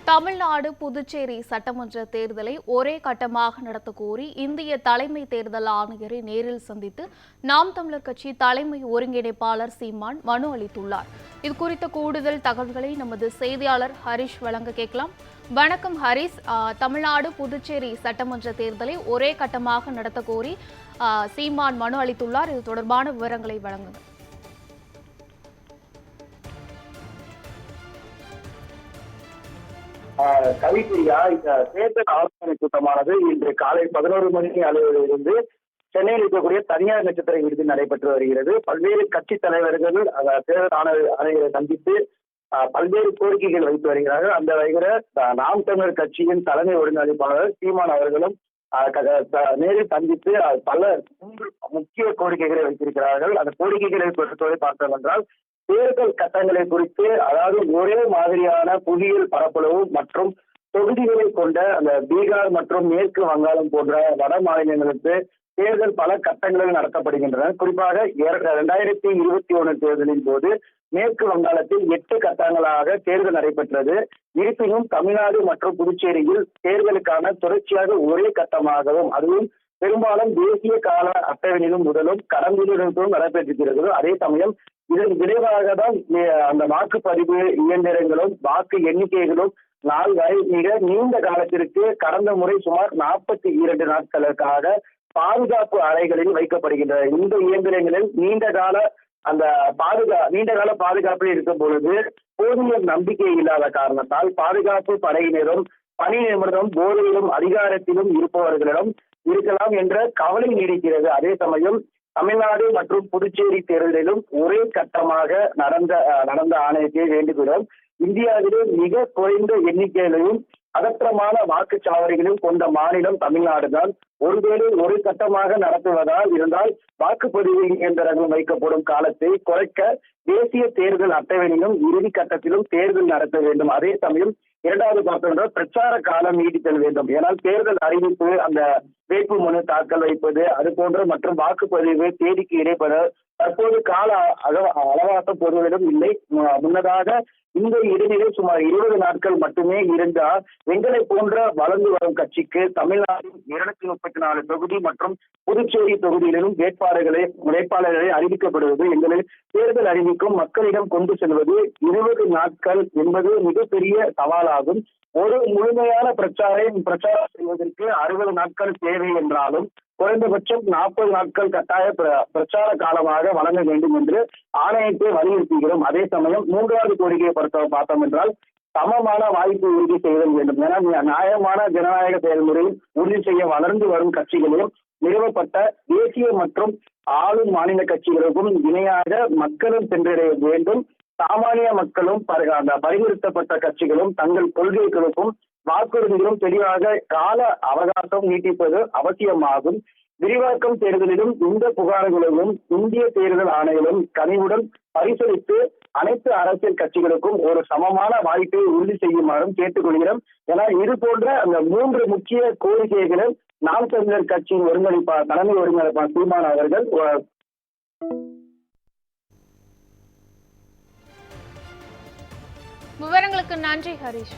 தமிழ்நாடு, புதுச்சேரி சட்டமன்ற தேர்தலை ஒரே கட்டமாக நடத்தக் கோரி இந்திய தலைமை தேர்தல் ஆணையரை நேரில் சந்தித்து நாம் தமிழர் கட்சி தலைமை ஒருங்கிணைப்பாளர் சீமான் மனு அளித்துள்ளார். இதுகுறித்த கூடுதல் தகவல்களை நமது செய்தியாளர் ஹரிஷ் வழங்க கேட்கலாம். வணக்கம் ஹரிஷ். தமிழ்நாடு, புதுச்சேரி சட்டமன்ற தேர்தலை ஒரே கட்டமாக நடத்தக் கோரி சீமான் மனு அளித்துள்ளார். இது தொடர்பான விவரங்களை வழங்குங்கள். கவிப்பிரியா, இந்த தேர்தல் ஆலோசனை கூட்டமானது இன்று காலை 11 மணி அளவிலிருந்து சென்னையில் இருக்கக்கூடிய தனியார் நட்சத்திர விடுதியில் நடைபெற்று வருகிறது. பல்வேறு கட்சி தலைவர்கள் தேர்தல் ஆணையரை சந்தித்து பல்வேறு கோரிக்கைகள் வைத்து வருகிறார்கள். அந்த வகையில் நாம் தமிழர் கட்சியின் தலைமை ஒருங்கிணைப்பாளர் சீமான் அவர்களும் நேரில் சந்தித்து பல 3 முக்கிய கோரிக்கைகளை வைத்திருக்கிறார்கள். அந்த கோரிக்கைகளை பொறுத்தவரை பார்த்தோம் என்றால், தேர்தல் கட்டங்களை குறித்து, அதாவது ஒரே மாதிரியான புவியியல் பரப்பளவு மற்றும் தொகுதிகளை கொண்ட அந்த பீகார் மற்றும் மேற்கு வங்காளம் போன்ற வட மாநிலங்களுக்கு தேர்தல் பல கட்டங்களில் நடத்தப்படுகின்றன. குறிப்பாக 2021 தேர்தலின் போது மேற்கு வங்காளத்தில் 8 கட்டங்களாக தேர்தல் நடைபெற்றது. இருப்பினும் தமிழ்நாடு மற்றும் புதுச்சேரியில் தேர்தலுக்கான தொடர்ச்சியாக ஒரே கட்டமாகவும், அதுவும் பெரும்பாலும் தேசிய கால அட்டவணையிலும் முதலும் கடந்திலும் நடைபெற்றிருக்கிறது. அதே சமயம் இதன் விளைவாக தான் அந்த வாக்குப்பதிவு இயந்திரங்களும் வாக்கு எண்ணிக்கைகளும் நாள் வரை மிக நீண்ட காலத்திற்கு கடந்த முறை சுமார் 42 நாட்களுக்காக பாதுகாப்பு அறைகளில் வைக்கப்படுகின்றன. இந்த இயந்திரங்களில் நீண்ட கால பாதுகாப்பில் இருக்கும் பொழுது போதிய நம்பிக்கை இல்லாத காரணத்தால் பாதுகாப்பு படையினரும் பணி நிமிடம் போதையிலும் அதிகாரத்திலும் இருப்பவர்களிடம் இருக்கலாம் என்ற கவலை நீடிக்கிறது. அதே சமயம் தமிழ்நாடு மற்றும் புதுச்சேரி தேர்தலிலும் ஒரே கட்டமாக நடந்த ஆணையத்தை வேண்டுகிறோம். இந்தியாவிலே மிக குறைந்த எண்ணிக்கையிலும் பதற்றமான வாக்குச்சாவடிகளும் கொண்ட மாநிலம் தமிழ்நாடு தான். ஒருவேளை ஒரு கட்டமாக நடத்துவதால் இருந்தால் வாக்குப்பதிவு இயந்திரங்கள் வைக்கப்படும் காலத்தை குறைக்க தேசிய தேர்தல் அட்டவணையிலும் இறுதி கட்டத்திலும் தேர்தல் நடத்த வேண்டும். அதே சமயம் இரண்டாவது பார்த்தோம் பிரச்சார காலம் நீடித்தல் வேண்டும். ஏனால் தேர்தல் அறிவிப்பு, அந்த வேட்பு மனு தாக்கல் வைப்பது, அது போன்ற மற்றும் வாக்குப்பதிவு தேதிக்கு இடைப்பட தற்போது கால அவகாசம் பொதுவிடம் இல்லை. முன்னதாக இந்த இடைநிலை சுமார் 20 நாட்கள் மட்டுமே இருந்தால் எங்களை போன்ற வளர்ந்து வரும் கட்சிக்கு தமிழ்நாட்டில் 234 தொகுதி மற்றும் புதுச்சேரி தொகுதியிலும் வேட்பாளர்களை அறிவிக்கப்படுவது, எங்களில் தேர்தல் அறிவிக்கும் மக்களிடம் கொண்டு செல்வது 20 நாட்கள் என்பது மிகப்பெரிய சவாலாகும். ஒரு முழுமையான பிரச்சாரம் செய்வதற்கு 60 நாட்கள் தேவை என்றாலும் குறைந்தபட்சம் 40 நாட்கள் கட்டாய பிரச்சார காலமாக வழங்க வேண்டும் என்று ஆணையத்தை வலியுறுத்துகிறோம். அதே சமயம் 3வது கோரிக்கையை பார்த்தோம் என்றால் சமமான வாய்ப்பு உறுதி செய்தல் வேண்டும். ஏன்னா நியாயமான ஜனநாயக செயல்முறையில் உறுதி செய்ய வளர்ந்து வரும் கட்சிகளையும் நிறுவப்பட்ட தேசிய மற்றும் ஆளும் மாநில கட்சிகளுக்கும் இணையாக மக்களும் சென்றடைய வேண்டும். சாமானிய மக்களும் அந்த பரிந்துரைக்கப்பட்ட கட்சிகளும் தங்கள் கொள்கைகளுக்கும் வாக்குறுதிகளும் தெளிவாக கால அவகாசம் நீட்டிப்பது அவசியமாகும். விரிவாக்கம் தேர்தலிலும் இந்த புகார்களையும் இந்திய தேர்தல் ஆணையங்களும் கனிவுடன் பரிசீலித்து அனைத்து அரசியல் கட்சிகளுக்கும் ஒரு சமமான வாய்ப்பை உறுதி செய்யுமாறும் கேட்டுக்கொள்கிறோம். ஏன்னா இது போன்ற அந்த 3 முக்கிய கோரிக்கைகளும் நாம் தமிழர் கட்சியின் தலைமை ஒருங்கிணைப்பாளர் சீமான் அவர்கள் விவரங்களுக்கு நன்றி ஹரிஷ்.